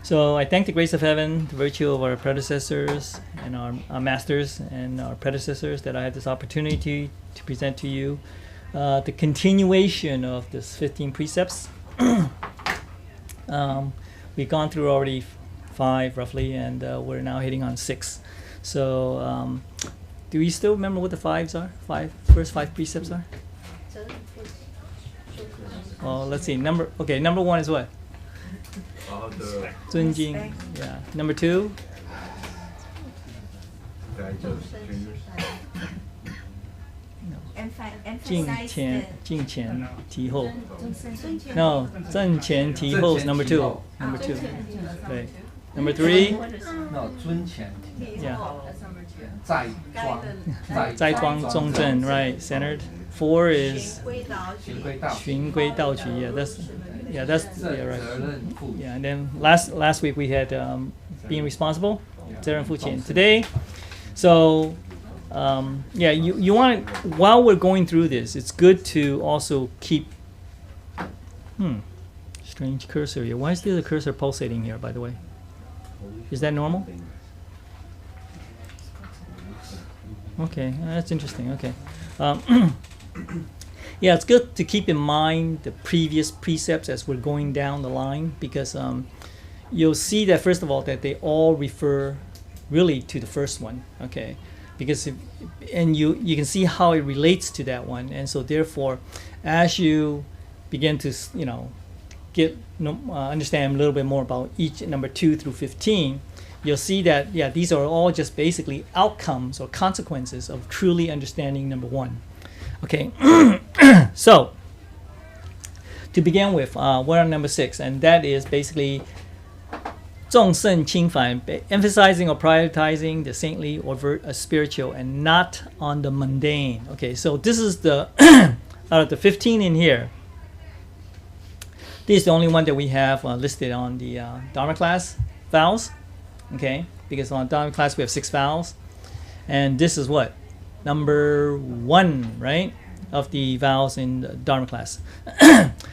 So I thank the grace of heaven, the virtue of our predecessors and our masters and our predecessors that I had this opportunity to present to you the continuation of this 15 precepts. We've gone through already 5 roughly, and we're now hitting on 6. So do you still remember what the first 5 precepts are? Well, let's see. Number 1 is what? 尊敬. Yeah. Number 2? 敬前提后. No, 正前提后 is number 2. Number 2. Okay. Number 3? No, 尊前 Yeah. 在庄 斋庄中正, right? Centered. 4 is 循规蹈矩. Yeah, that's right. Yeah, and then last week we had being responsible, 责任负起. Today, so you want, while we're going through this, it's good to also keep. Strange cursor here. Why is there a cursor pulsating here? By the way, is that normal? Okay, that's interesting. Okay. Yeah, it's good to keep in mind the previous precepts as we're going down the line, because you'll see that first of all that they all refer really to the first one, okay? Because you can see how it relates to that one, and so therefore, as you begin to understand a little bit more about each number 2 through 15, you'll see that these are all just basically outcomes or consequences of truly understanding number 1. Okay, so to begin with, we're on number 6, and that is basically 众圣轻凡, emphasizing or prioritizing the saintly or spiritual and not on the mundane. Okay, so this is the out of the 15 in here, this is the only one that we have listed on the Dharma class vows. Okay, because on Dharma class we have 6 vows, and this is what? Number 1, right, of the vows in the Dharma class.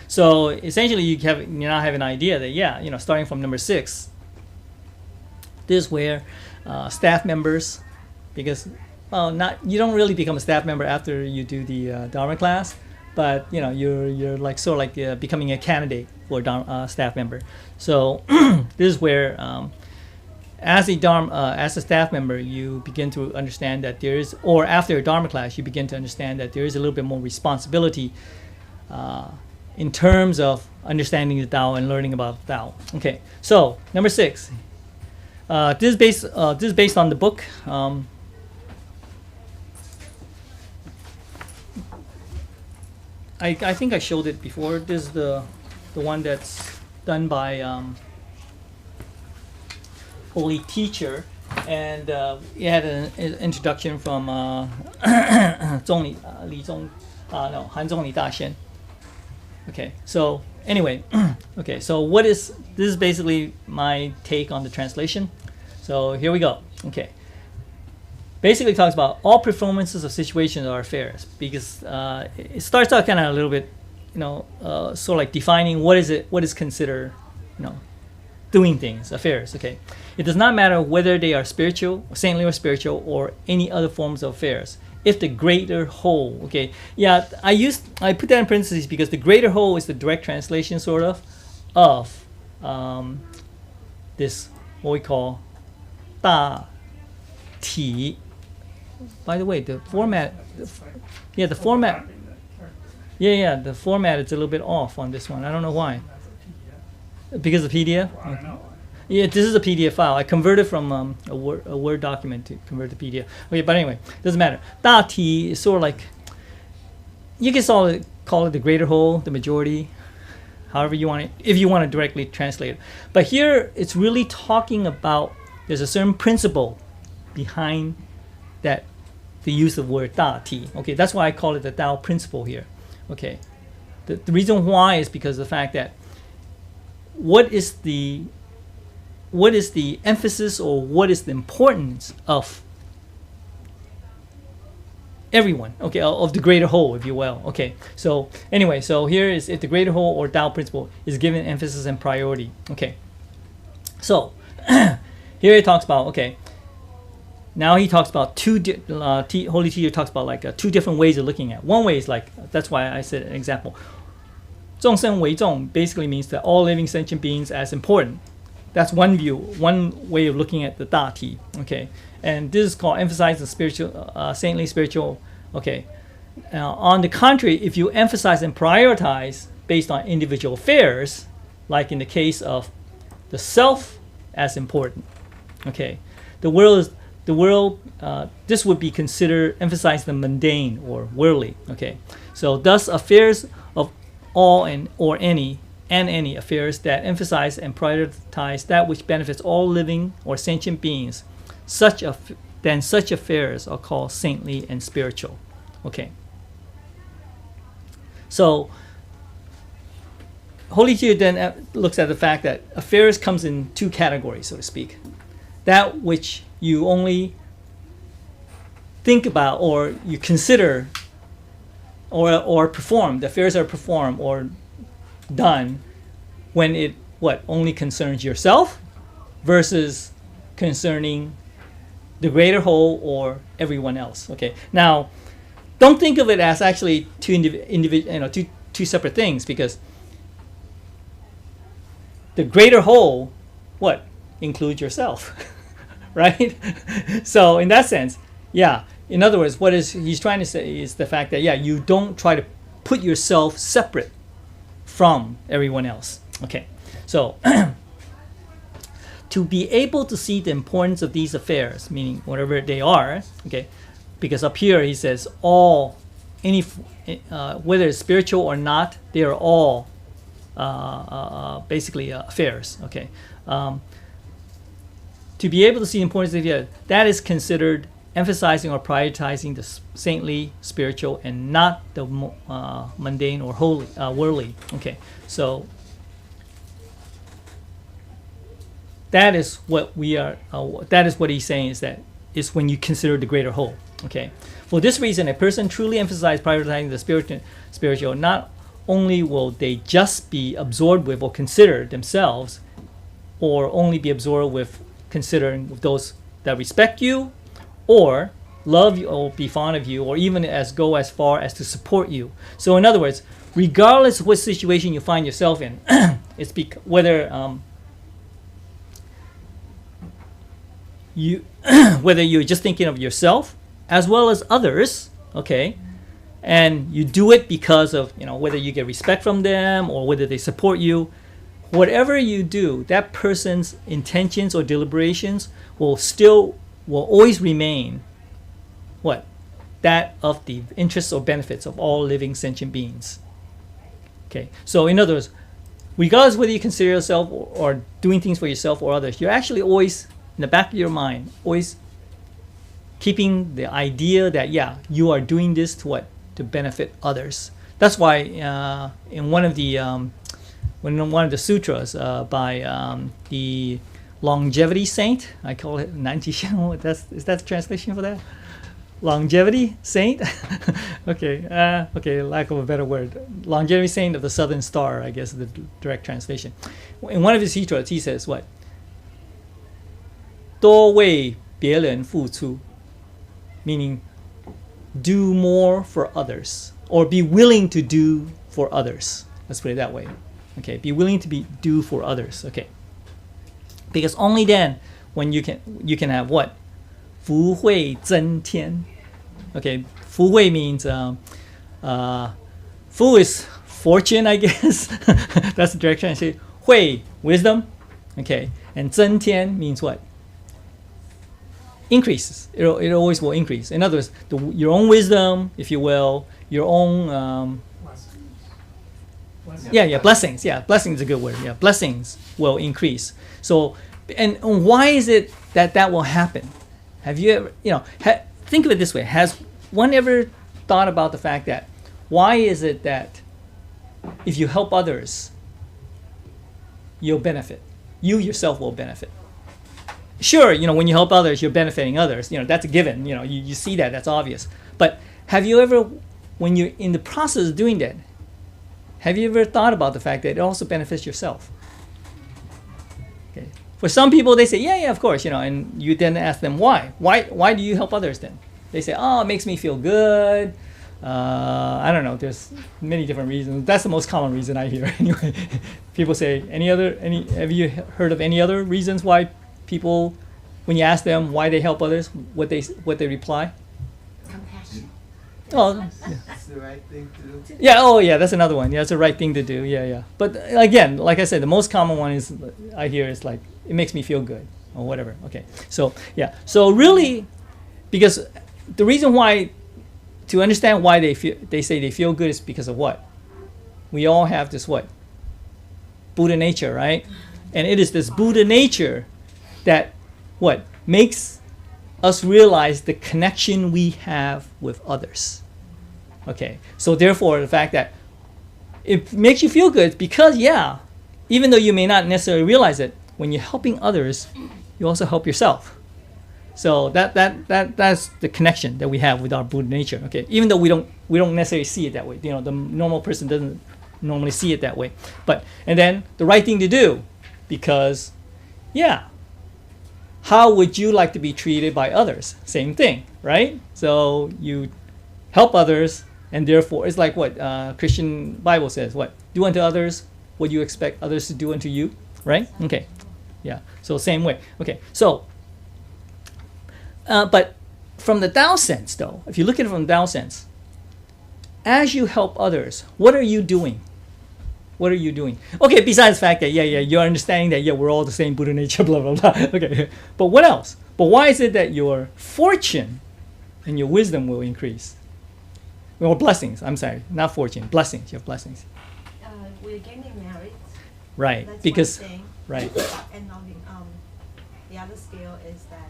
So essentially, you now have an idea that starting from number 6, this is where staff members, because you don't really become a staff member after you do the Dharma class, but you're like sort of like becoming a candidate for a staff member. So this is where. As a staff member, you begin to understand that there is, or after a Dharma class, you begin to understand that there is a little bit more responsibility in terms of understanding the Tao and learning about the Tao. Okay, so number 6. This is based on the book. I think I showed it before. This is the one that's done by Holy Teacher, and it had an introduction from Han Zhongli Da Xian. Okay, so anyway, okay, so this is basically my take on the translation. So here we go. Okay, basically talks about all performances of situations or affairs, because it starts out kind of a little bit, sort of like defining what is considered, doing things, affairs. Okay, it does not matter whether they are spiritual, saintly or spiritual, or any other forms of affairs. If the greater whole, okay, yeah, I put that in parentheses because the greater whole is the direct translation, sort of this what we call 大体. By the way, the format, the format is a little bit off on this one. I don't know why. Because of PDF? Yeah, this is a PDF file. I converted from a Word document to convert to PDF. Okay, but anyway, doesn't matter. 大体 is sort of like, you can call it the greater whole, the majority, however you want it, if you want to directly translate it. But here, it's really talking about, there's a certain principle behind that, the use of the word 大体. Okay, that's why I call it the Tao principle here. Okay, the reason why is because of the fact that what is the emphasis, or what is the importance of everyone, okay, of the greater whole, if you will. Okay, so anyway, so here is if the greater whole or Tao principle is given emphasis and priority. Okay, So here he talks about, okay, now he talks about Holy Teacher talks about like two different ways of looking at. One way is like, that's why I said an example. 众生为重 basically means that all living sentient beings as important. That's one view, one way of looking at the 大体. Okay, and this is called emphasize the spiritual, saintly spiritual. Okay, on the contrary, if you emphasize and prioritize based on individual affairs, like in the case of the self as important. Okay, this would be considered emphasize the mundane or worldly. Okay, so thus affairs of all or any affairs that emphasize and prioritize that which benefits all living or sentient beings, such affairs are called saintly and spiritual. Okay. So Holy Teacher then looks at the fact that affairs comes in two categories, so to speak. That which you only think about or you consider or perform, the affairs are performed or done when it only concerns yourself versus concerning the greater whole or everyone else. Okay. Now, don't think of it as actually two separate things, because the greater whole includes yourself, right? So in that sense, yeah. In other words, he's trying to say is the fact that you don't try to put yourself separate from everyone else. Okay, so to be able to see the importance of these affairs, meaning whatever they are, okay, because up here he says whether it's spiritual or not, they are all basically affairs. Okay, to be able to see the importance of the, that is considered emphasizing or prioritizing the saintly, spiritual, and not the mundane or holy, worldly. Okay, so that is what we are. That is what he's saying is when you consider the greater whole. Okay, for this reason, a person truly emphasizes prioritizing the spiritual. Not only will they just be absorbed with or consider themselves, or only be absorbed with considering those that respect you, or love you, or be fond of you, or even go as far as to support you. So in other words, regardless of what situation you find yourself in, it's whether whether you're just thinking of yourself as well as others, okay, and you do it because of whether you get respect from them or whether they support you, whatever you do, that person's intentions or deliberations will always remain that of the interests or benefits of all living sentient beings. Okay, so in other words, regardless whether you consider yourself or doing things for yourself or others, you're actually always in the back of your mind, always keeping the idea that you are doing this to benefit others. That's why in one of the sutras by the longevity saint, I call it Nanjixian. Is that the translation for that? Longevity saint? Okay, lack of a better word. Longevity saint of the Southern Star, I guess is the direct translation. In one of his sutras, he says what? 多为别人付出, meaning do more for others, or be willing to do for others. Let's put it that way. Okay, be willing to do for others. Okay, because only then when you can have what? 福慧增添. Okay, 福慧 means fu is fortune, I guess. That's the direct translation. 慧, wisdom. Okay, and 增添 means what? Increases. It always will increase. In other words, your own wisdom, if you will, your own blessings. Yeah, blessings is a good word. Yeah, blessings will increase. So, and why is it that will happen? Have you ever, think of it this way. Has one ever thought about the fact that why is it that if you help others, you'll benefit? You yourself will benefit. Sure, when you help others, you're benefiting others. That's a given. You see that's obvious. But have you ever, when you're in the process of doing that, have you ever thought about the fact that it also benefits yourself? Okay. For some people, they say, yeah, of course, and you then ask them why. Why do you help others then? They say, oh, it makes me feel good. I don't know. There's many different reasons. That's the most common reason I hear anyway. People say, have you heard of any other reasons why people, when you ask them why they help others, what they reply? Compassion. Oh, It's the right thing to do. yeah. Oh, yeah. That's another one. Yeah, it's the right thing to do. Yeah. But again, like I said, the most common one is I hear is like it makes me feel good or whatever. Okay. So yeah. So really, because the reason why, to understand why they say they feel good is because of what? We all have this what? Buddha nature, right? And it is this Buddha nature that what makes us realize the connection we have with others. Okay, so therefore the fact that it makes you feel good because even though you may not necessarily realize it, when you're helping others, you also help yourself. So that's the connection that we have with our Buddha nature. Okay, even though we don't necessarily see it that way. The normal person doesn't normally see it that way. And then the right thing to do, because how would you like to be treated by others? Same thing, right? So you help others, and therefore it's like what Christian Bible says: what do unto others what you expect others to do unto you, right? Okay, yeah. So same way. Okay, so. But from the Tao sense, though, if you look at it from the Tao sense, as you help others, what are you doing? What are you doing? Okay, besides the fact that, you're understanding that, we're all the same Buddha nature, blah, blah, blah. Okay, but what else? But why is it that your fortune and your wisdom will increase? Or blessings, I'm sorry, not fortune, blessings, you have blessings. We're gaining merit. Right, That's because, one thing. right. And the other skill is that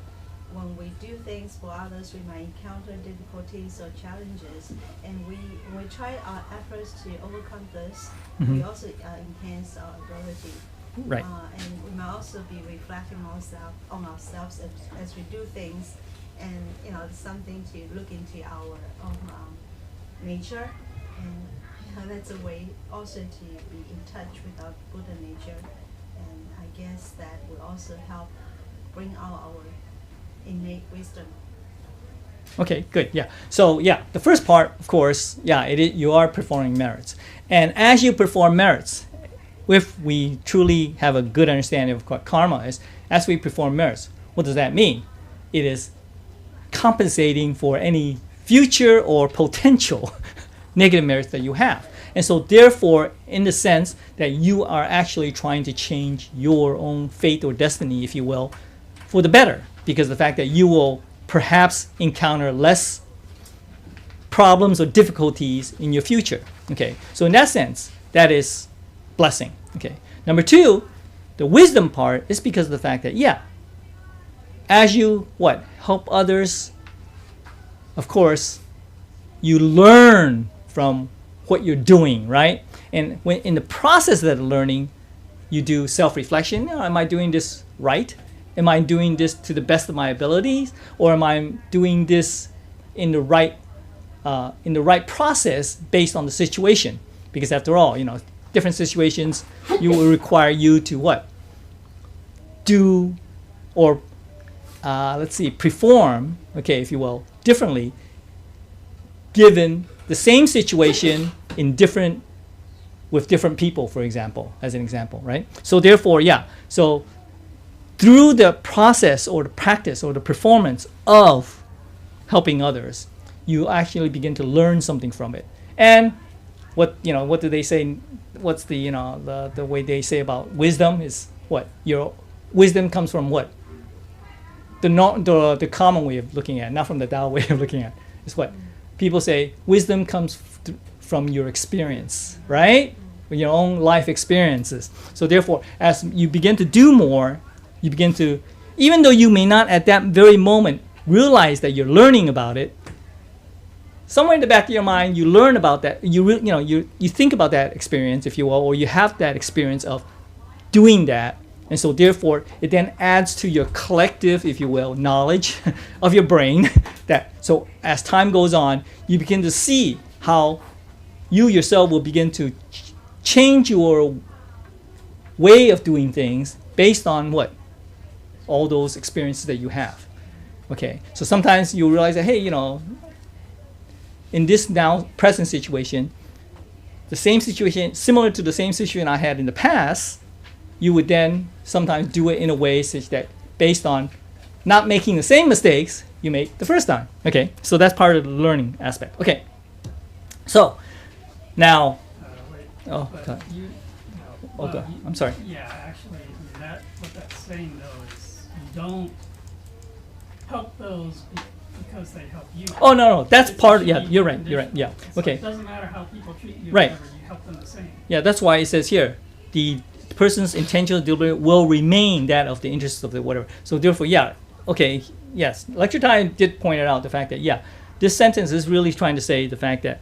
when we do things for others, we might encounter difficulties or challenges, and when we try our efforts to overcome this, we also enhance our ability. Right. And we might also be reflecting on ourselves as we do things, and it's something to look into our own nature, and that's a way also to be in touch with our Buddha nature, and I guess that will also help bring out our innate wisdom. Okay, good. Yeah. So the first part, of course, you are performing merits, and as you perform merits, if we truly have a good understanding of what karma is, as we perform merits, what does that mean? It is compensating for any future or potential negative merits that you have, and so therefore, in the sense that you are actually trying to change your own fate or destiny, if you will, for the better. Because the fact that you will perhaps encounter less problems or difficulties in your future. Okay, so in that sense, that is blessing. Okay, number two, the wisdom part is because of the fact that as you help others, of course, you learn from what you're doing, right? And when in the process of that learning, you do self-reflection. Am I doing this right? Am I doing this to the best of my abilities, or am I doing this in the right process based on the situation? Because after all, different situations you will require you to do or perform, if you will, differently, given the same situation with different people, for example, as an example, right? So therefore, so through the process or the practice or the performance of helping others, you actually begin to learn something from it. And what do they say? What's the way they say about wisdom is what? Your wisdom comes from what? The common way of looking at it, not from the Tao way of looking at it, is what? People say wisdom comes from your experience, right? Your own life experiences. So therefore, as you begin to do more, you begin to, even though you may not at that very moment realize that you're learning about it, somewhere in the back of your mind, you learn about that. You think about that experience, if you will, or you have that experience of doing that, and so therefore it then adds to your collective, if you will, knowledge of your brain. So as time goes on, you begin to see how you yourself will begin to change your way of doing things based on what? all those experiences that you have. Okay, so sometimes you realize that, hey, in this now present situation, the same situation, similar to the same situation I had in the past, you would then sometimes do it in a way such that based on not making the same mistakes you made the first time. Okay, so that's part of the learning aspect. Okay, so now, Wait, oh, but God. you, Okay, I'm sorry. Yeah, actually, I mean, what that's saying though is you don't help those because they help you. Oh, no, that's It part, should yeah, be you're right, you're right, yeah, conditional. okay. It doesn't matter how people treat you, Right. whatever, you help them the same. Yeah, that's why it says here, the person's intentional deliberate will remain that of the interests of the whatever. So therefore, yeah, okay, yes. Lecture time did point out the fact that, yeah, this sentence is really trying to say the fact that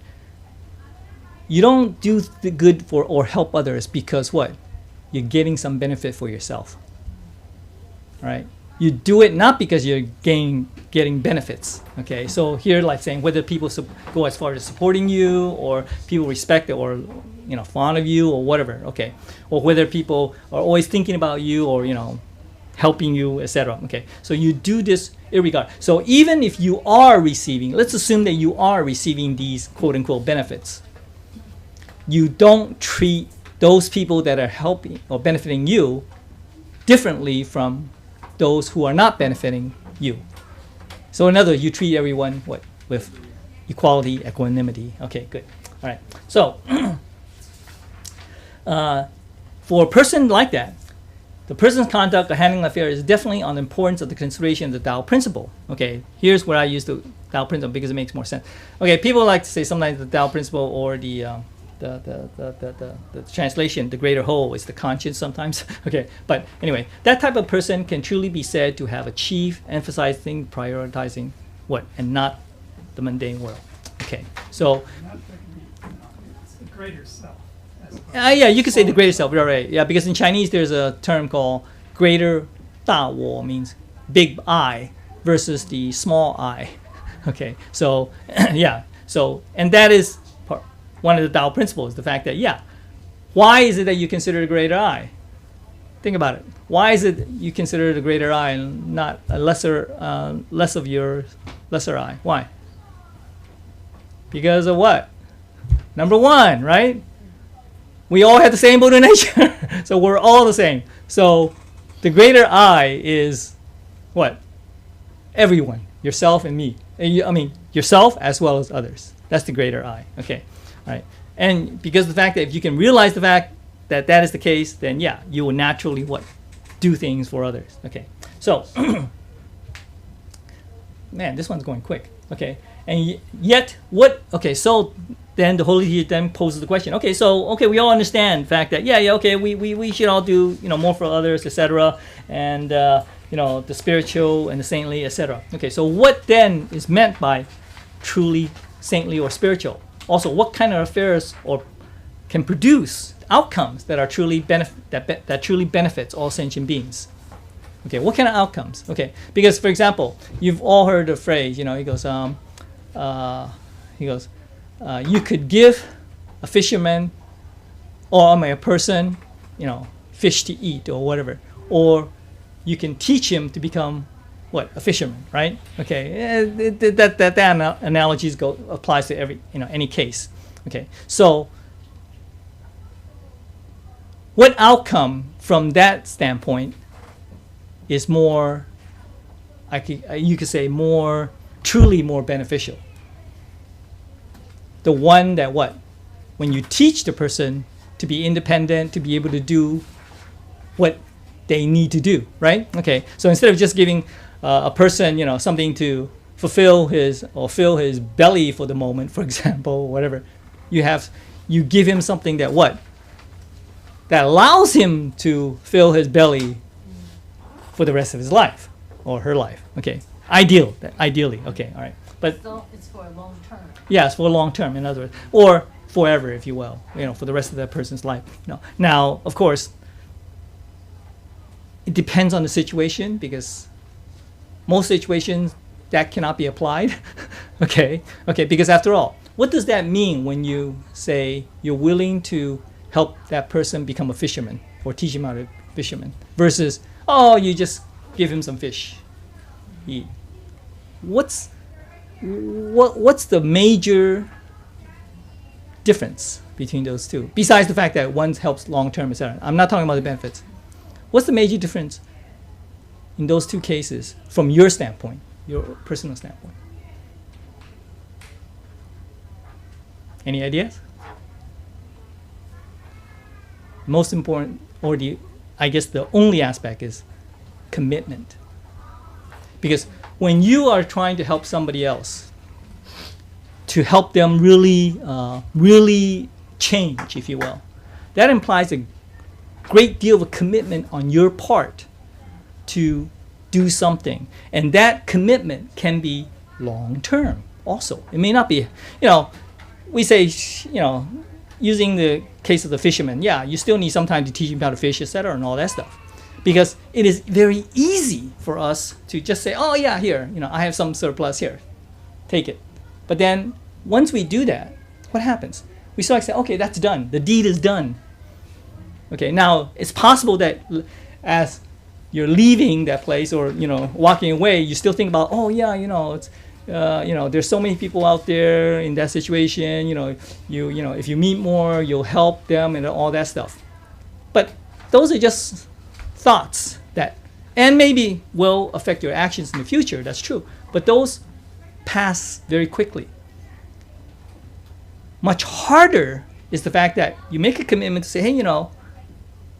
you don't do the good for or help others because what? You're getting some benefit for yourself. All right? You do it not because you're getting benefits. Okay? So here, like saying whether people go as far as supporting you or people respect it or fond of you or whatever. Okay? Or whether people are always thinking about you or helping you, etc. Okay? So you do this irregardless. So even if you are receiving, let's assume that you are receiving these quote unquote benefits. You don't treat those people that are helping or benefiting you differently from those who are not benefiting you. So in other words, you treat everyone with equality, equanimity. Okay, good. All right. So for a person like that, the person's conduct or handling affairs is definitely on the importance of the consideration of the Tao principle. Okay, here's where I use the Tao principle because it makes more sense. Okay, people like to say sometimes the Tao principle or the translation, the greater whole, is the conscience sometimes. Okay, but anyway, that type of person can truly be said to have achieved, emphasizing, prioritizing what, and not the mundane world. Okay, so It's the greater self. yeah, you could say the greater self, right? Yeah, because in Chinese there's a term called greater 大我 means big I versus the small I. Okay, so yeah, so and that is one of the Tao principles, the fact that, yeah, why is it that you consider the greater I? Think about it. Why is it you consider the greater I and not a less of your lesser I? Why? Because of what? Number one, right? We all have the same Buddha nature. So we're all the same. So the greater I is what? Everyone. Yourself and me. I mean, yourself as well as others. That's the greater I. Okay. Right, and because the fact that if you can realize the fact that that is the case, then yeah, you will naturally do things for others. Okay, so man, this one's going quick. Okay, and yet what? Okay, so then the Holy Teacher then poses the question. Okay, so we all understand the fact that okay, we should all do more for others, etc. And the spiritual and the saintly, etc. Okay, so what then is meant by truly saintly or spiritual? Also, what kind of affairs or can produce outcomes that are truly that truly benefits all sentient beings? Okay, what kind of outcomes? Okay, because for example, you've all heard the phrase. He goes, you could give a fisherman or a person, fish to eat or whatever, or you can teach him to become a fisherman, right? Okay, that analogies applies to every any case. Okay, so what outcome from that standpoint is more? You could say truly more beneficial. The one that when you teach the person to be independent, to be able to do what they need to do, right? Okay, so instead of just giving a person, something to fill his belly for the moment, for example, whatever, you give him something that that allows him to fill his belly for the rest of his life or her life. Okay, ideally. Okay, all right, but So it's for a long term. yes, for long term, in other words, or forever, if you will, for the rest of that person's life. Now, of course, it depends on the situation because most situations that cannot be applied. okay, because after all, what does that mean when you say you're willing to help that person become a fisherman or teach him how to fisherman versus, you just give him some fish. Eat. What's the major difference between those two? Besides the fact that one helps long term, etc. I'm not talking about the benefits. What's the major difference in those two cases from your standpoint, your personal standpoint? Any ideas? Most important, or I guess the only aspect is commitment. Because when you are trying to help somebody else, to help them really change, if you will, that implies a great deal of commitment on your part to do something. And that commitment can be long term also. It may not be, we say, using the case of the fisherman, you still need some time to teach him how to fish, etc., and all that stuff. Because it is very easy for us to just say, oh yeah, here, I have some surplus here, take it. But then once we do that, what happens? We start to say, okay, that's done. The deed is done. Okay, now it's possible that as you're leaving that place or walking away, you still think about, oh yeah, it's there's so many people out there in that situation. If you meet more, you'll help them and all that stuff. But those are just thoughts that, and maybe will affect your actions in the future. That's true. But those pass very quickly. Much harder is the fact that you make a commitment to say, hey,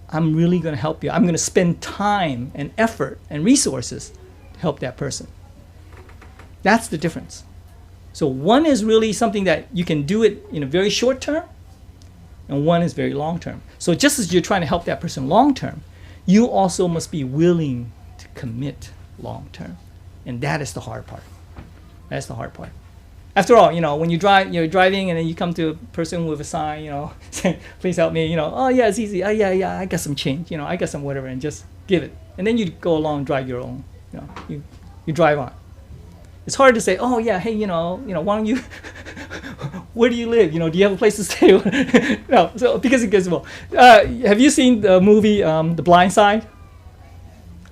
I'm really going to help you. I'm going to spend time and effort and resources to help that person. That's the difference. So one is really something that you can do it in a very short term, and one is very long term. So just as you're trying to help that person long term, you also must be willing to commit long term. And that is the hard part. That's the hard part. After all, when you're driving and then you come to a person with a sign, saying, please help me, oh yeah, it's easy. Oh yeah, I got some change, I got some whatever, and just give it. And then you go along and drive your own, you drive on. It's hard to say, oh yeah, hey, why don't you, where do you live? Do you have a place to stay? No, so because it gets well. Have you seen the movie The Blind Side?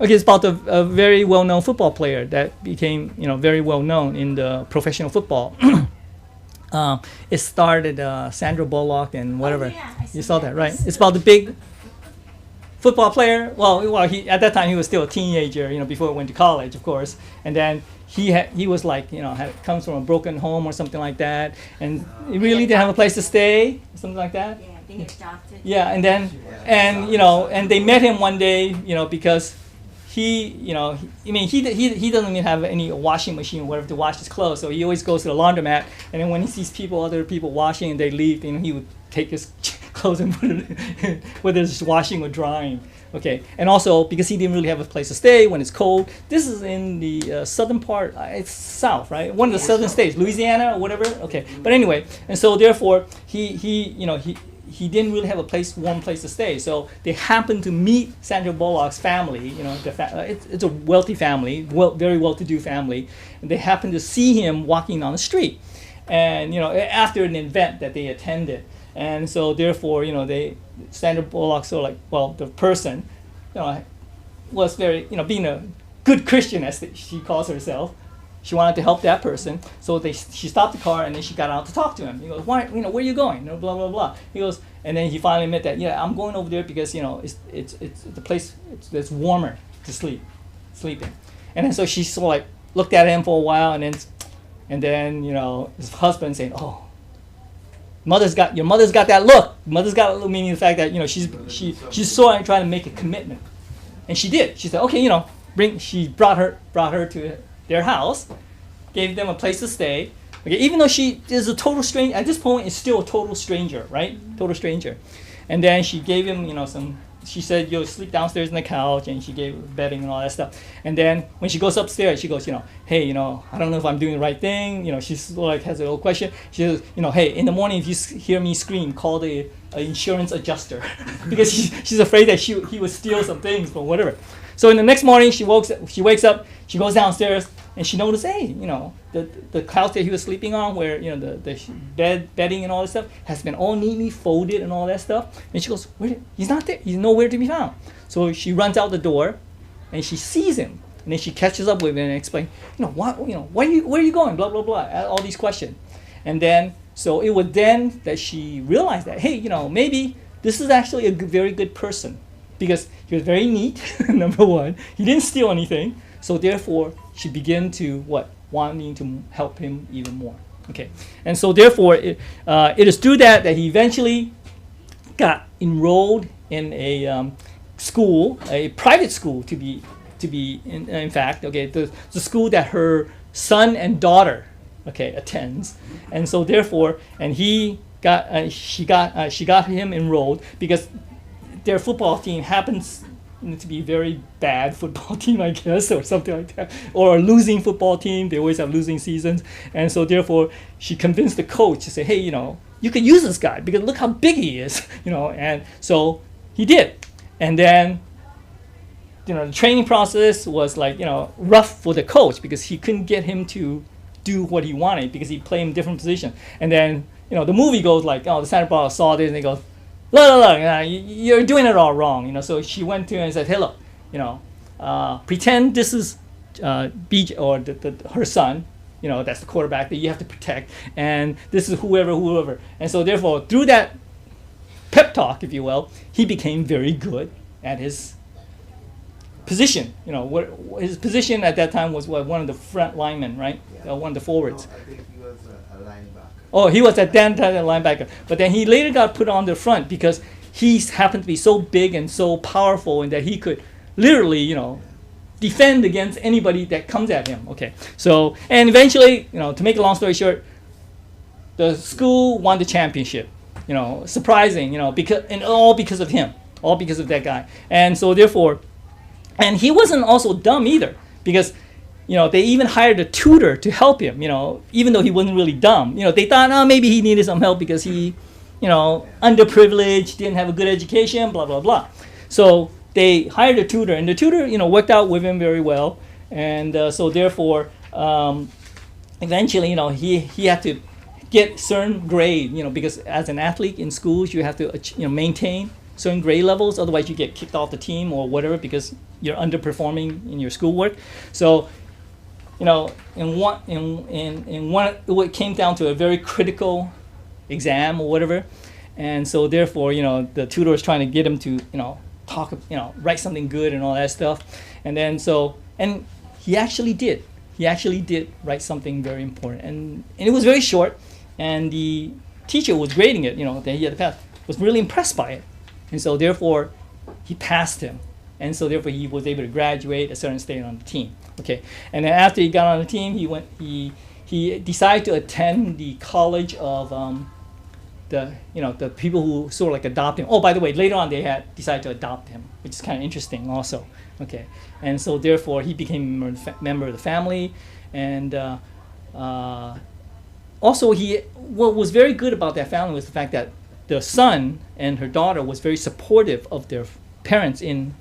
Okay, it's about a very well-known football player that became, very well-known in the professional football. It started Sandra Bullock and whatever. Oh, yeah, I see you saw that. that, right? It's about the big football player. Well, he at that time he was still a teenager, before he went to college, of course. And then he was like, comes from a broken home or something like that, and he really didn't have a place to stay, something like that. Yeah, being adopted. Yeah, and then and they met him one day, because he doesn't even have any washing machine or whatever to wash his clothes, so he always goes to the laundromat, and then when he sees other people washing and they leave, he would take his clothes and put it whether it's washing or drying. Okay, and also because he didn't really have a place to stay when it's cold. This is in the southern part. It's south, right? One of the southern states, Louisiana or whatever. Okay, but anyway, and so therefore he didn't really have a warm place to stay. So they happened to meet Sandra Bullock's family. It's a wealthy family, very well-to-do family, and they happened to see him walking down the street, and after an event that they attended. And so therefore, Sandra Bullock, the person, was very, being a good Christian, as she calls herself, she wanted to help that person. So she stopped the car and then she got out to talk to him. He goes, why, where are you going? Blah, blah, blah. He goes, and then he finally admitted that, I'm going over there because, it's the place that's warmer to sleeping. And then so she sort of looked at him for a while, and then his husband saying, oh, your mother's got that look. Mother's got a look, meaning the fact that she's sort of trying to make a commitment, and she did. She said, okay, she brought her to their house, gave them a place to stay. Okay, even though she is a total stranger at this point, is still a total stranger, right? Total stranger, and then she gave him some. She said, you'll sleep downstairs on the couch, and she gave bedding and all that stuff. And then when she goes upstairs, she goes, hey, I don't know if I'm doing the right thing. She's has a little question. She says, hey, in the morning if you hear me scream, call the insurance adjuster, because she's afraid that he would steal some things or whatever. So in the next morning, she wakes up, she goes downstairs, and she noticed, hey, the couch that he was sleeping on, where the bedding and all that stuff has been all neatly folded and all that stuff. And she goes, he's not there. He's nowhere to be found. So she runs out the door, and she sees him, and then she catches up with him and explains, where are you going, blah blah blah, all these questions, and then so it was then that she realized that, hey, maybe this is actually a very good person, because he was very neat. Number one, he didn't steal anything, so therefore she began to wanting to help him even more. Okay, and so therefore it is through that he eventually got enrolled in a school, a private school to be in fact, okay, the school that her son and daughter, okay, attends, and so therefore, and she got him enrolled because their football team happens to be a very bad football team, I guess, or something like that, or a losing football team. They always have losing seasons, and so therefore she convinced the coach to say, hey, you could use this guy because look how big he is, and so he did, and then the training process was rough for the coach because he couldn't get him to do what he wanted because he played in different positions, and then the movie goes the Santa Barbara saw this and they go, look, you're doing it all wrong, so she went to him and said, hey, look, pretend this is BJ or her son, that's the quarterback that you have to protect, and this is whoever, and so therefore through that pep talk, if you will, he became very good at his position. His position at that time was one of the front linemen, right? Yeah. One of the forwards. No, I think he was a linebacker. Oh, he was at that time a linebacker, but then he later got put on the front because he happened to be so big and so powerful, and that he could literally, defend against anybody that comes at him. Okay, so and eventually, to make a long story short, the school won the championship. Surprising, all because of him, all because of that guy, and so therefore, and he wasn't also dumb either because. They even hired a tutor to help him, even though he wasn't really dumb. They thought, maybe he needed some help because he, underprivileged, didn't have a good education, blah, blah, blah. So they hired a tutor, and the tutor, worked out with him very well. And so therefore, eventually, he had to get certain grade, because as an athlete in schools, you have to, maintain certain grade levels. Otherwise, you get kicked off the team or whatever because you're underperforming in your schoolwork. So it came down to a very critical exam or whatever, and so therefore, the tutor was trying to get him to, talk, write something good and all that stuff, and then and he actually did. He actually did write something very important, and it was very short, and the teacher was grading it, that he had to pass, was really impressed by it, and so therefore, he passed him. And so therefore he was able to graduate a certain state on the team. Okay, and then after he got on the team, he decided to attend the college of the people who sort of adopt him. Oh, by the way, later on they had decided to adopt him, which is kind of interesting also. Okay, and so therefore he became a member of the family, and also what was very good about that family was the fact that the son and her daughter was very supportive of their parents in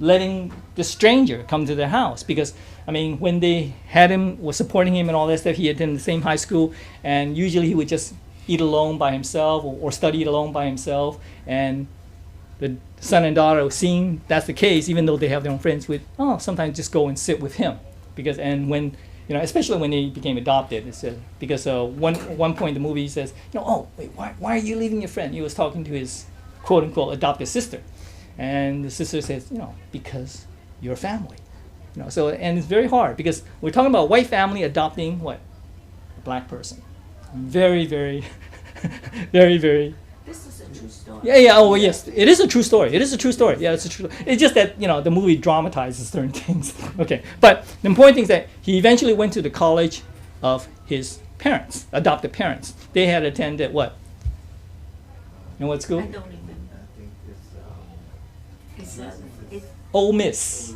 letting the stranger come to their house, because when they had him, was supporting him and all that stuff, he attended the same high school, and usually he would just eat alone by himself or study alone by himself, and the son and daughter, seeing that's the case, even though they have their own friends, would sometimes just go and sit with him, because when especially when they became adopted, it said, because one point in the movie he says, wait, why are you leaving your friend? He was talking to his quote unquote adopted sister. And the sister says, because you're family. And it's very hard because we're talking about a white family adopting what? A black person. Very, very, very, very. This is a true story. Yeah. Oh, well, yes. It is a true story. Yeah, it's a true story. It's just that, the movie dramatizes certain things. Okay. But the important thing is that he eventually went to the college of his parents, adopted parents. They had attended what? In what school? I don't remember. I think it's It's Ole Miss.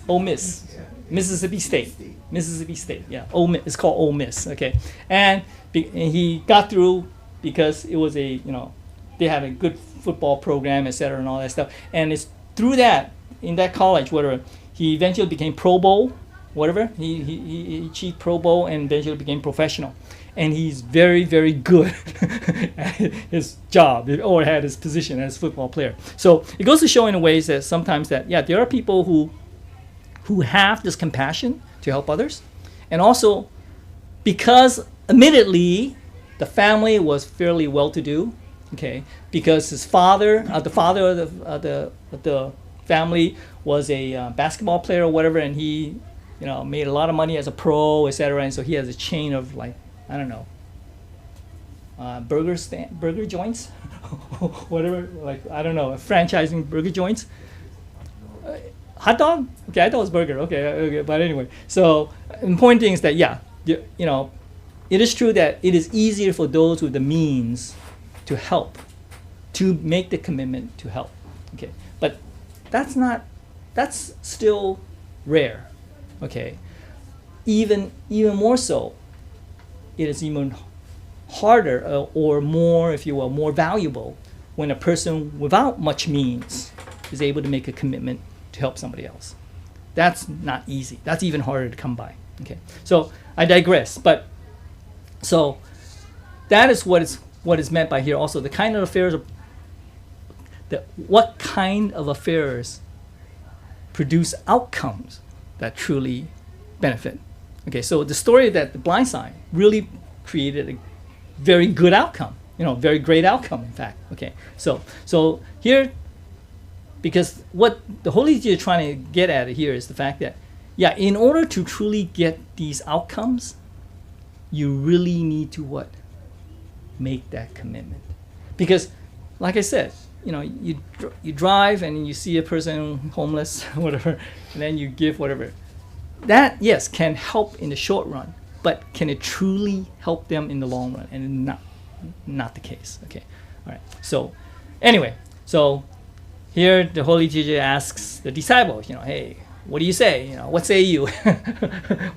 Ole Miss. Mississippi State. Mississippi State. Yeah. Ole Miss. It's called Ole Miss. Okay. And he got through because it was they had a good football program, etc., and all that stuff. And it's through that, in that college, whatever, he eventually became Pro Bowl, whatever. He achieved Pro Bowl and eventually became professional. And he's very, very good at his job, or at his position as a football player. So it goes to show in a ways that sometimes that, there are people who who have this compassion to help others, and also because admittedly the family was fairly well-to-do, okay, because his father, the father of the family was a basketball player or whatever, and he, made a lot of money as a pro, etc. And so he has a chain of like, I don't know, burger joints, whatever, like I don't know, franchising burger joints. Hot dog? Okay, I thought it was burger. Okay, but anyway. So the point is that it is true that it is easier for those with the means to help, to make the commitment to help. Okay, but that's still rare. Okay, even more so, it is even harder or more, if you will, more valuable when a person without much means is able to make a commitment to help somebody else. That's not easy. That's even harder to come by. Okay, so I digress. But so that is what is meant by here. Also, the kind of affairs, what kind of affairs produce outcomes that truly benefit. Okay, so the story that the blind sign really created a very good outcome. Very great outcome, in fact. Okay, so here. Because what the Holy Teacher is trying to get at here is the fact that, in order to truly get these outcomes, you really need to what? Make that commitment. Because, like I said, you drive and you see a person homeless, whatever, and then you give whatever. That, yes, can help in the short run, but can it truly help them in the long run? And not the case. Okay, all right. So, anyway, here, the Holy Teacher asks the disciples, hey, what do you say? What say you?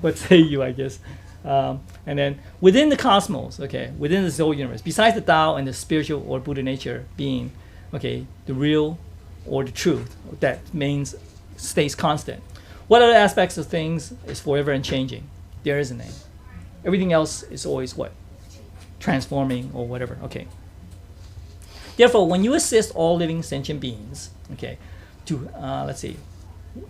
What say you, I guess. And then within the cosmos, okay, within this whole universe, besides the Tao and the spiritual or Buddha nature being, okay, the real or the truth, that stays constant. What other aspects of things is forever and changing? There isn't any. Everything else is always what? Transforming or whatever, okay. Therefore, when you assist all living sentient beings, okay, to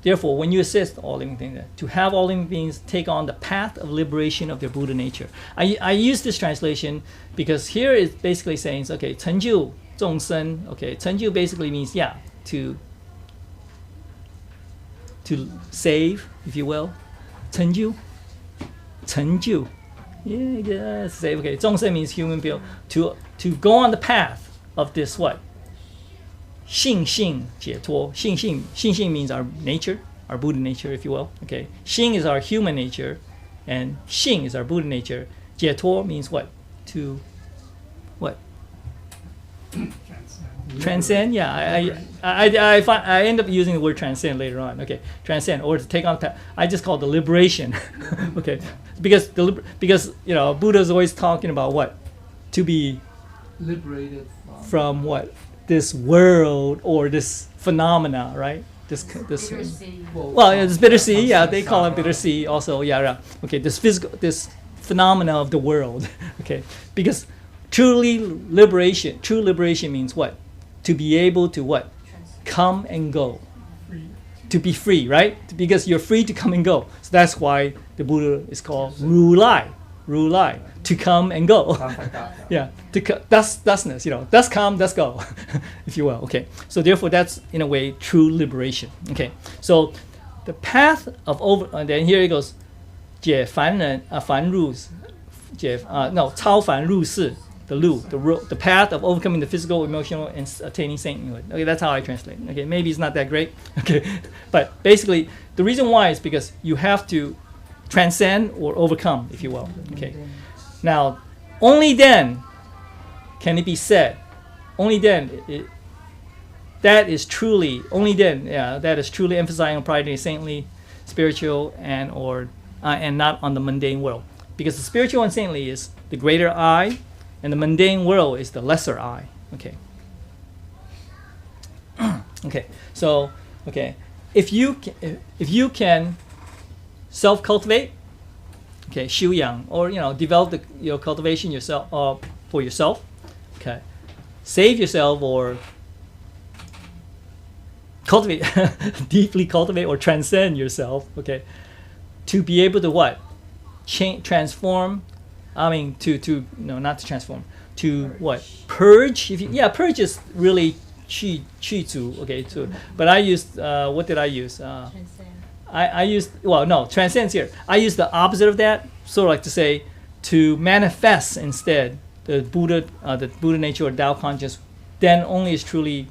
therefore, when you assist all living things, to have all living beings take on the path of liberation of their Buddha nature. I use this translation because here it's basically saying, okay, 成就众生, okay, 成就 basically means, to save, if you will. 成就, save, okay. 众生 means human being. To go on the path of this what? 性性解脱. 性性 means our nature, our Buddha nature, if you will. Okay. 性 is our human nature, and 性 is our Buddha nature. 解脱 means what? To what? Transcend. Yeah. I end up using the word transcend later on. Okay. Transcend, or to take on. I just call it the liberation. Okay. Because Buddha is always talking about what? To be liberated from what? This world or this phenomena, right? This Bitter sea. well, it's bitter sea. Yeah, they call it bitter sea. Also, okay, this phenomena of the world. Okay, because true liberation means what? To be able to what? Come and go. To be free, right? Because you're free to come and go. So that's why the Buddha is called Rulai. To come and go. Yeah, thusness, thus come, thus go, if you will. Okay, so therefore that's in a way true liberation. Okay, so the path of and then here it goes, 解凡人凡入超凡入世, the path of overcoming the physical, emotional, and attaining sainthood. Okay, that's how I translate. Okay, maybe it's not that great. Okay, but basically the reason why is because you have to transcend or overcome, if you will. Okay. Now, only then can it be said. Only then that is truly emphasizing on priority saintly, spiritual, and not on the mundane world. Because the spiritual and saintly is the greater I, and the mundane world is the lesser I. Okay. Okay. So, okay, if you can self-cultivate, okay, 修养, or develop your cultivation yourself for yourself, okay, save yourself or cultivate, deeply cultivate or transcend yourself, okay, to be able to what? Transform, I mean, no, not to transform, to what? Purge. Purge is really qi zu, okay, too. But I used, what did I use? Transcend. I used, well, no, transcends here. I used the opposite of that, sort of like to say, to manifest instead the Buddha nature or Tao conscious, then only is truly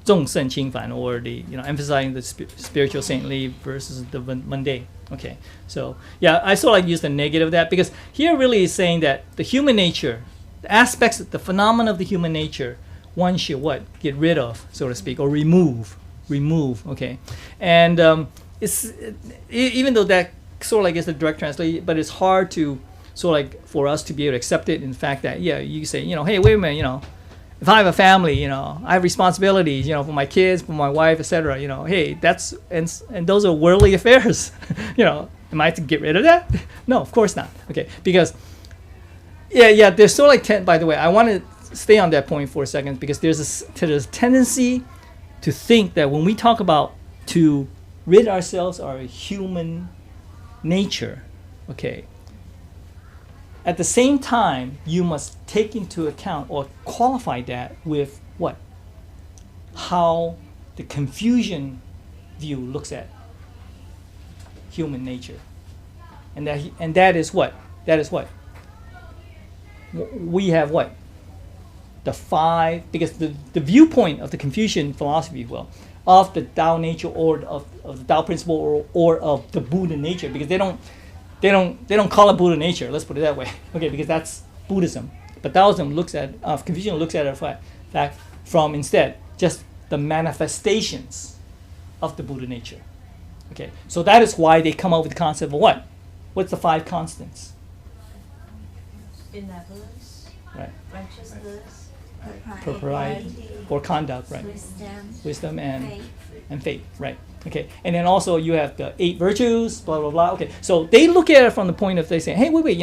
众圣轻凡, or the, emphasizing the spiritual saintly versus the mundane. Okay, so yeah, I sort of like use the negative of that, because here really is saying that the human nature, the aspects, the phenomena of the human nature, one should what? Get rid of, so to speak, or remove, okay? And even though that sort of like is the direct translation, but it's hard to sort of like for us to be able to accept it in the fact that, yeah, you say, hey, wait a minute, if I have a family, I have responsibilities, for my kids, for my wife, etc. Hey, that's and those are worldly affairs. Am I to get rid of that? No, of course not. Okay, because there's sort of like by the way, I want to stay on that point for a second, because there's a tendency to think that when we talk about to rid ourselves of our human nature, okay, at the same time, you must take into account or qualify that with what? How the Confucian view looks at human nature. And that is what? That is what? We have what? The five, because the viewpoint of the Confucian philosophy, well, of the Tao nature or of the Tao principle or of the Buddha nature, because they don't call it Buddha nature, let's put it that way, okay, because that's Buddhism. But Taoism Confucian looks at it fact from instead just the manifestations of the Buddha nature. Okay, so that is why they come up with the concept of what? What's the five constants? Benevolence, Right. righteousness, Propriety or conduct, right? Wisdom and faith. and faith, right? Okay, and then also you have the 8 virtues, blah blah blah. Okay, so they look at it from the point of they say, hey, wait,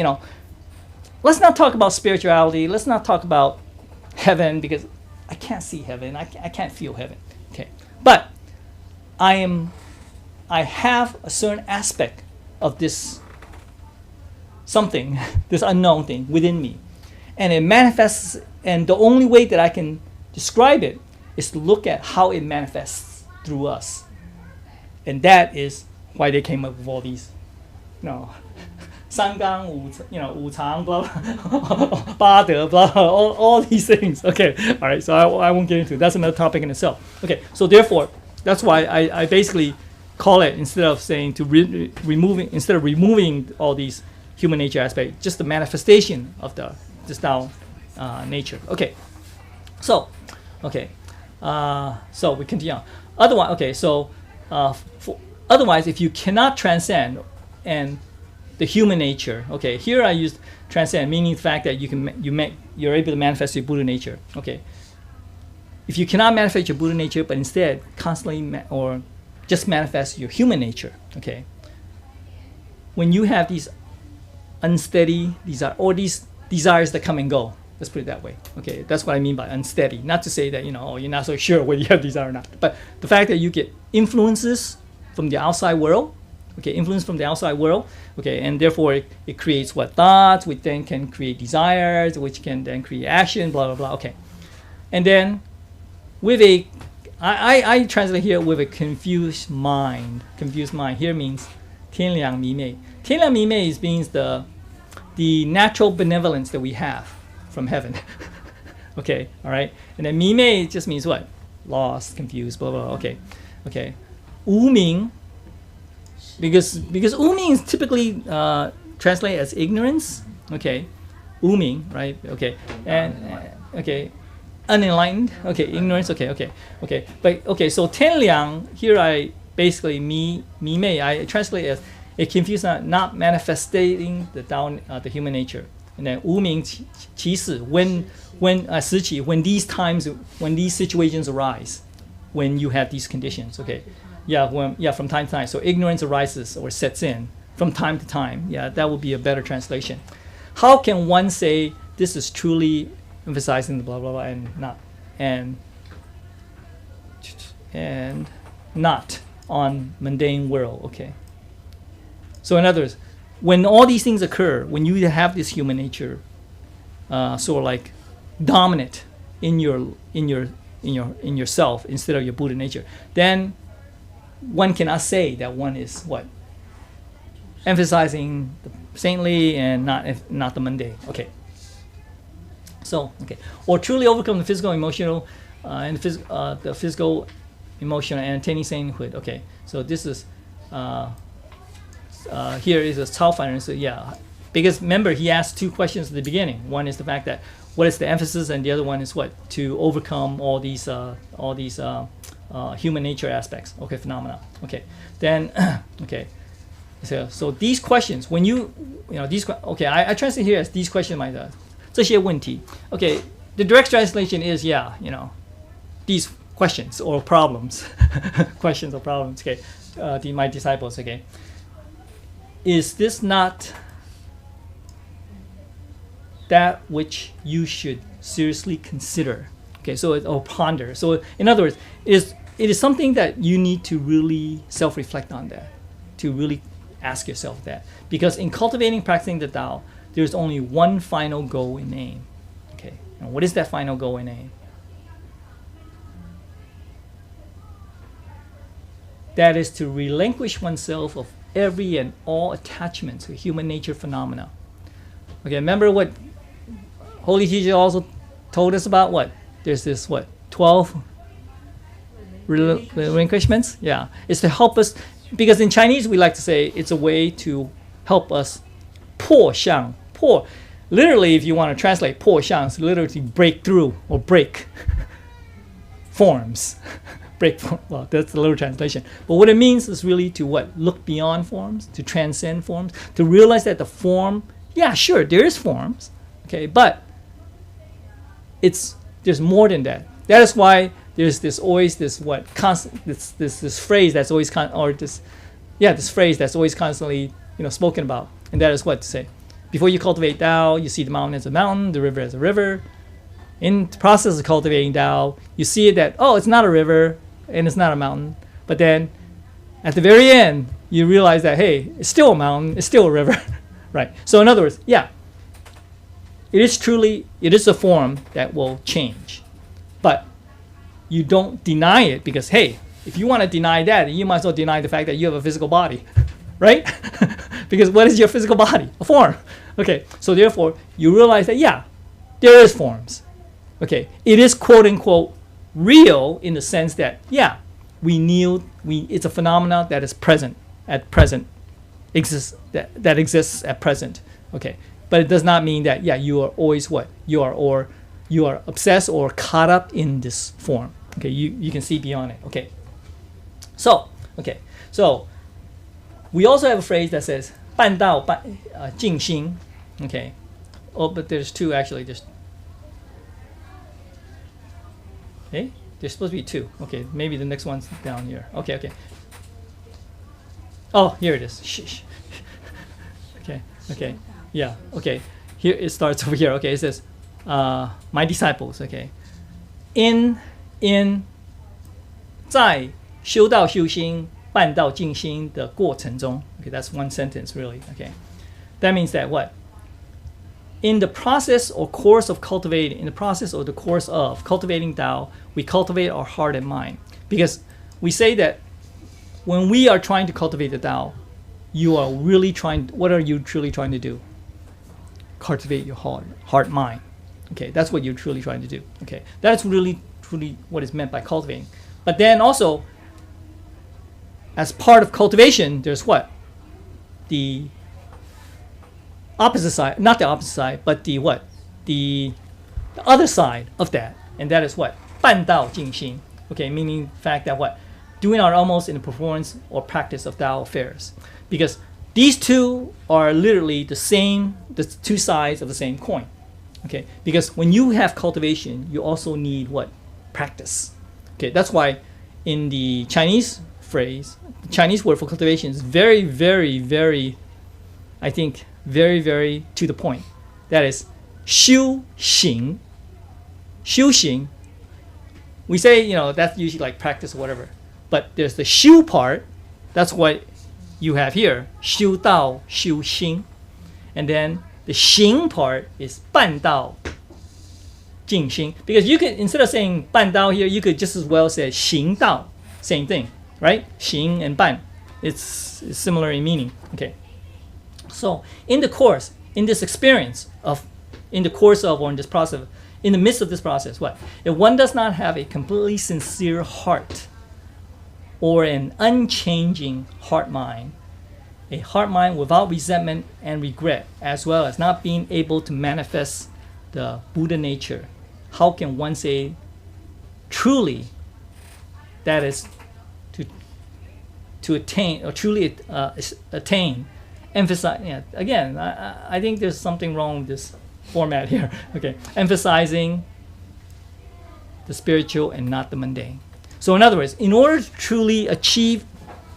let's not talk about spirituality. Let's not talk about heaven, because I can't see heaven. I can't feel heaven. Okay, but I have a certain aspect of this something, this unknown thing within me, and it manifests. And the only way that I can describe it is to look at how it manifests through us. And that is why they came up with all these, 三纲五常, blah, blah, 八德, blah, all these things. Okay, all right, so I won't get into it. That's another topic in itself. Okay, so therefore, that's why I basically call it, instead of saying to removing all these human nature aspects, just the manifestation of this Tao nature. Okay, so so we continue on. Otherwise, if you cannot transcend and the human nature, okay, here I used transcend, meaning the fact that you're able to manifest your Buddha nature. Okay, if you cannot manifest your Buddha nature, but instead constantly or just manifest your human nature, okay, when you have these unsteady or these desires that come and go. Let's put it that way. Okay, that's what I mean by unsteady. Not to say that you're not so sure whether you have desire or not, but the fact that you get influences from the outside world. Okay, influence from the outside world. Okay, and therefore it creates what thoughts, which then can create desires, which can then create action. Blah blah blah. Okay, and then with I translate here with a confused mind. Confused mind here means 天良迷昧. 天良迷昧means the natural benevolence that we have from heaven. Okay, all right. And then 迷昧 just means what? Lost, confused, blah blah. Okay. 无明, because 无明is typically translated as ignorance. Okay, 无明, right? Okay, and unenlightened. Okay, ignorance. Okay. But okay, so 天良 here I basically 迷昧 I translate as it confused not manifesting the human nature. And then 无明起始 when 时起 when these situations arise, when you have these conditions. Okay, from time to time. So ignorance arises or sets in from time to time. Yeah, that would be a better translation. How can one say this is truly emphasizing the blah blah blah and not? And and not on mundane world. Okay. So in other words, when all these things occur, when you have this human nature, sort of like dominant in yourself instead of your Buddha nature, then one cannot say that one is what? Emphasizing the saintly and not the mundane. Okay. So, okay. Or truly overcome the physical, emotional, and the physical, emotional, and attaining sainthood. Okay. So this is, here is a Cao Fan. So yeah. Because remember, he asked two questions at the beginning. One is the fact that what is the emphasis, and the other one is what? To overcome all these human nature aspects. Okay, phenomena. Okay. Then, okay. So these questions, when these, okay, I translate here as these questions might, 这些问题. Okay, the direct translation is, these questions or problems, questions or problems, okay, my disciples, okay. Is this not that which you should seriously consider? Okay, so or ponder. So in other words, it is something that you need to really self-reflect on that, to really ask yourself that. Because in cultivating, practicing the Tao, there's only one final goal and aim. Okay, and what is that final goal and aim? That is to relinquish oneself of every and all attachments to human nature phenomena. Okay, remember what Holy Teacher also told us about what? There's this 12 relinquishments? Yeah, it's to help us, because in Chinese we like to say it's a way to help us 破相. Literally, if you want to translate 破相, it's literally break through or break forms. Well, that's the literal translation. But what it means is really to what? Look beyond forms, to transcend forms, to realize that the form, yeah, sure, there is forms, okay, but there's more than that. That is why there's this phrase that's always this phrase that's always constantly spoken about, and that is what to say. Before you cultivate Tao, you see the mountain as a mountain, the river as a river. In the process of cultivating Tao, you see that it's not a river and it's not a mountain, but then at the very end you realize that it's still a mountain, it's still a river, right? So in other words, it is a form that will change, but you don't deny it, because if you want to deny that, you might as well deny the fact that you have a physical body, right? Because what is your physical body? A form. Okay, so therefore you realize that there is forms. Okay, it is quote unquote real in the sense that it's a phenomena that is present at present, that exists at present. Okay, but it does not mean that you are always what you are obsessed or caught up in this form. Okay, you can see beyond it. Okay, so we also have a phrase that says 半道静心. Okay, but there's two actually. There's supposed to be two. Okay, maybe the next one's down here. Okay. Oh, here it is. Shh. Okay. Yeah. Okay. Here it starts over here. Okay, it says, my disciples. Okay, in 在修道修心办道静心的过程中. Okay, that's one sentence really. Okay, that means that what? In the process or course of cultivating Tao, we cultivate our heart and mind. Because we say that when we are trying to cultivate the Tao, you are really what are you truly trying to do? Cultivate your heart, mind. Okay, that's what you're truly trying to do. Okay, that's really, truly what is meant by cultivating. But then also, as part of cultivation, there's what? The opposite side, not the opposite side, but the other side of that, and that is what? 半道静心. Okay, meaning the fact that what? Doing our utmost in the performance or practice of Tao affairs. Because these two are literally the two sides of the same coin. Okay, because when you have cultivation, you also need what? Practice. Okay, that's why in the Chinese phrase, the Chinese word for cultivation is very, very, very, I think, very, very to the point. That is 修行. 修行 we say, that's usually like practice or whatever. But there's the 修 part. That's what you have here. 修道,修心. And then the 行 part is 办道,静心. Because you could, instead of saying 办道 here, you could just as well say 行道. Same thing, right? 行 and 办. It's similar in meaning. Okay. So in the course, in this experience of, in the course of, or in this process, in the midst of this process, what? If one does not have a completely sincere heart or an unchanging heart mind, a heart mind without resentment and regret, as well as not being able to manifest the Buddha nature, how can one say truly that is to attain or truly attain, emphasize, again, I think there's something wrong with this format here. Okay, emphasizing the spiritual and not the mundane. So in other words, in order to truly achieve,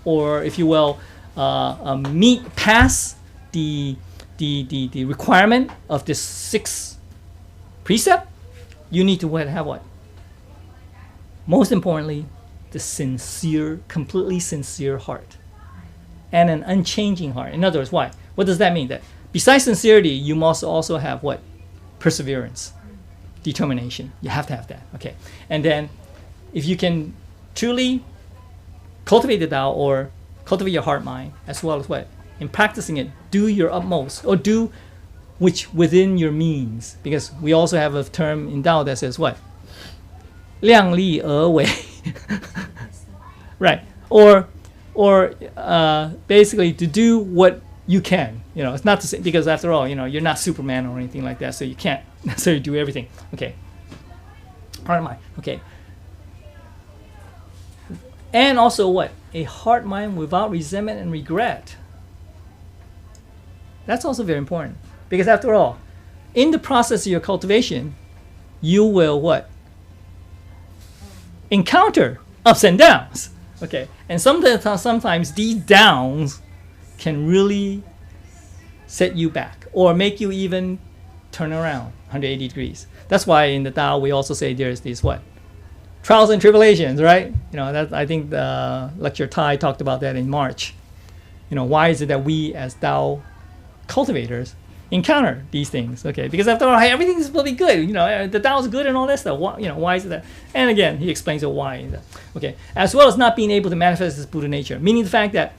or if you will, pass the requirement of this 6th precept, you need to have what? Most importantly, the sincere, completely sincere heart, and an unchanging heart. In other words, why? What does that mean? That besides sincerity, you must also have what? Perseverance, determination. You have to have that. Okay, and then if you can truly cultivate the Tao, or cultivate your heart mind, as well as what? In practicing it, do your utmost, or do which within your means. Because we also have a term in Tao that says what? 量力而为. Right. Or basically to do what you can. It's not to say, because after all, you're not Superman or anything like that, so you can't necessarily do everything. Okay. Heart mind. Okay. And also what? A heart mind without resentment and regret. That's also very important. Because after all, in the process of your cultivation, you will what? Encounter ups and downs. Okay. And sometimes these downs can really set you back or make you even turn around 180 degrees. That's why in the Tao we also say there's these what? Trials and tribulations, right? That I think the lecture Tai talked about that in March. Why is it that we as Tao cultivators encounter these things? Okay, because after all, everything is supposed to be good. The Tao is good and all that stuff. Why is it that? And again, he explains the why. Okay, as well as not being able to manifest this Buddha nature, meaning the fact that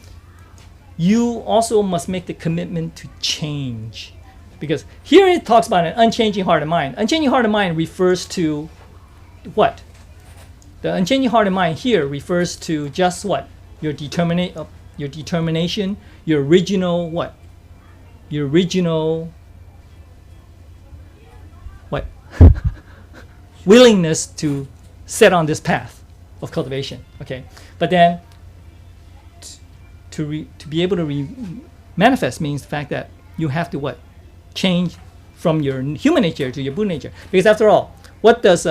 you also must make the commitment to change. Because here it talks about an unchanging heart and mind. Unchanging heart and mind refers to what? The unchanging heart and mind here refers to just what? Your determination, your original what? Your original what? Willingness to set on this path of cultivation. Okay, but then to be able to manifest means the fact that you have to what? Change from your human nature to your Buddha nature. Because after all, what does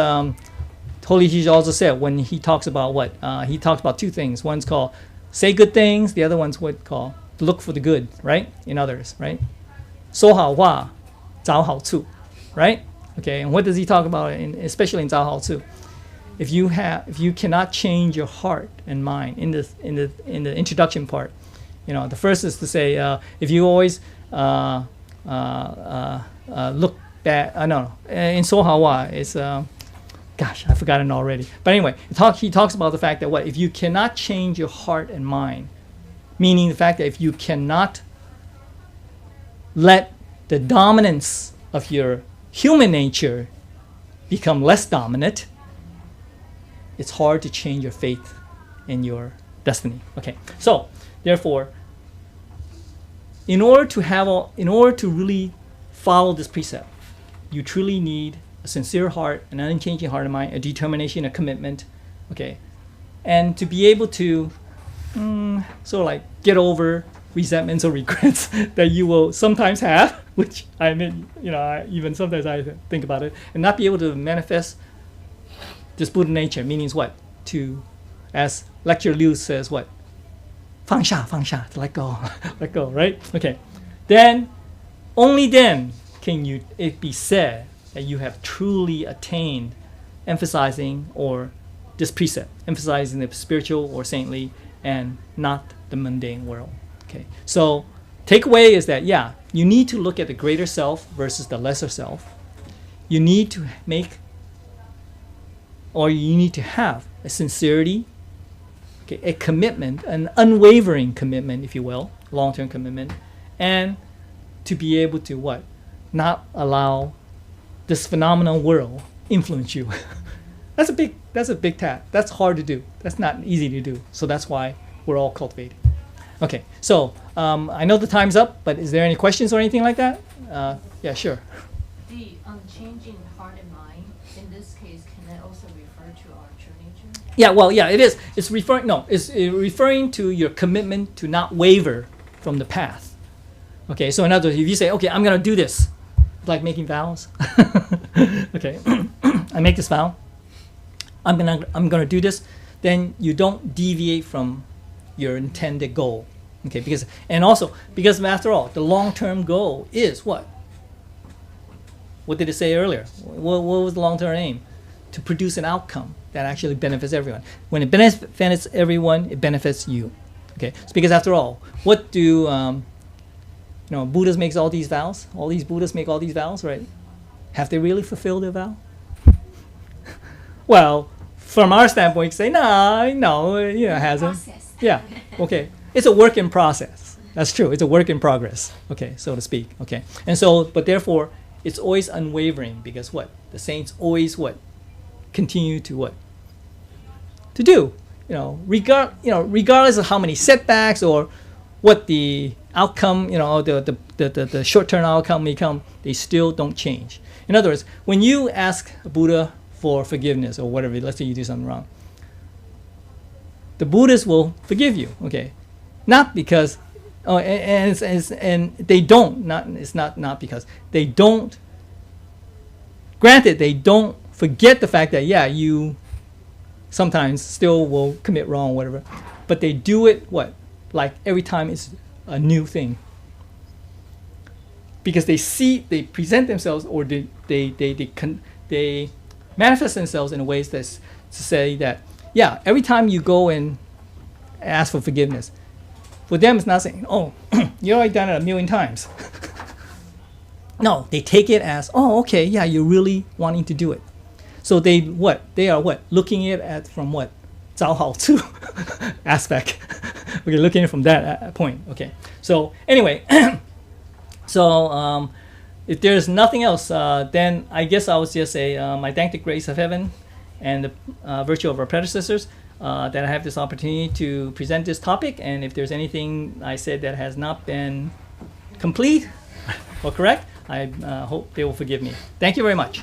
Holy Teacher also said when he talks about what? He talks about two things. One's called say good things. The other one's what called look for the good, right? In others, right? 说好话,找好处, right? Okay, and what does he talk about? Especially in 找好处, if you cannot change your heart and mind in the introduction part, the first is to say if you always look bad. No, in 说好话 it's gosh, I've forgotten already. But anyway, he talks about the fact that what? If you cannot change your heart and mind, meaning the fact that if you cannot let the dominance of your human nature become less dominant, it's hard to change your faith in your destiny. Okay, so therefore, in order to really follow this precept, you truly need a sincere heart, an unchanging heart and mind, a determination, a commitment, okay, and to be able to sort of like get over resentments or regrets that you will sometimes have, which I mean, even sometimes I think about it, and not be able to manifest this Buddha nature, meaning what? To, as Lecturer Liu says, what? 放下, to let go, let go, right? Okay, then, only then can it be said that you have truly attained, emphasizing or this precept, emphasizing the spiritual or saintly and not the mundane world. Okay, so takeaway is that, yeah, you need to look at the greater self versus the lesser self. You need to make, or you need to have a sincerity, okay, a commitment, an unwavering commitment, if you will, long-term commitment, and to be able to what? Not allow this phenomenal world influence you. That's a big task. That's hard to do. That's not easy to do. So that's why we're all cultivating. Okay, so I know the time's up, but is there any questions or anything like that? Yeah, sure. The unchanging heart and mind, in this case, can that also refer to our true nature? Yeah, well, yeah, it is. It's referring to your commitment to not waver from the path. Okay, so in other words, if you say, okay, I'm gonna do this, like making vows. Okay, I make this vow. I'm gonna do this. Then you don't deviate from your intended goal. Okay, because after all, the long-term goal is what? What did it say earlier? What was the long-term aim? To produce an outcome that actually benefits everyone. When it benefits everyone, it benefits you. Okay, so because after all, what do Buddhas makes all these vows? All these Buddhas make all these vows, right? Have they really fulfilled their vow? Well, from our standpoint, say no, it hasn't. Process. Yeah, okay. It's a work in process. That's true. It's a work in progress, okay, so to speak. Okay, and so, but therefore, it's always unwavering because what? The saints always what? Continue to what? To do. Regardless of how many setbacks or what the outcome, the short-term outcome may come, they still don't change. In other words, when you ask a Buddha for forgiveness or whatever, let's say you do something wrong, the Buddhists will forgive you, okay? Not because, and they don't, not because, they don't, granted, they don't forget the fact that, yeah, you sometimes still will commit wrong or whatever, but they do it, what? Like every time it's a new thing. Because they present themselves, or they manifest themselves in ways that's to say that, yeah, every time you go and ask for forgiveness, for them it's not saying, oh, you already done it 1,000,000 times. No, they take it as, oh, okay, yeah, you're really wanting to do it. So they are looking at it from what? 找好处 aspect. Okay, looking at it from that point. Okay, so anyway, so if there's nothing else, then I guess I would just say I thank the grace of heaven and the virtue of our predecessors that I have this opportunity to present this topic. And if there's anything I said that has not been complete or correct, I hope they will forgive me. Thank you very much.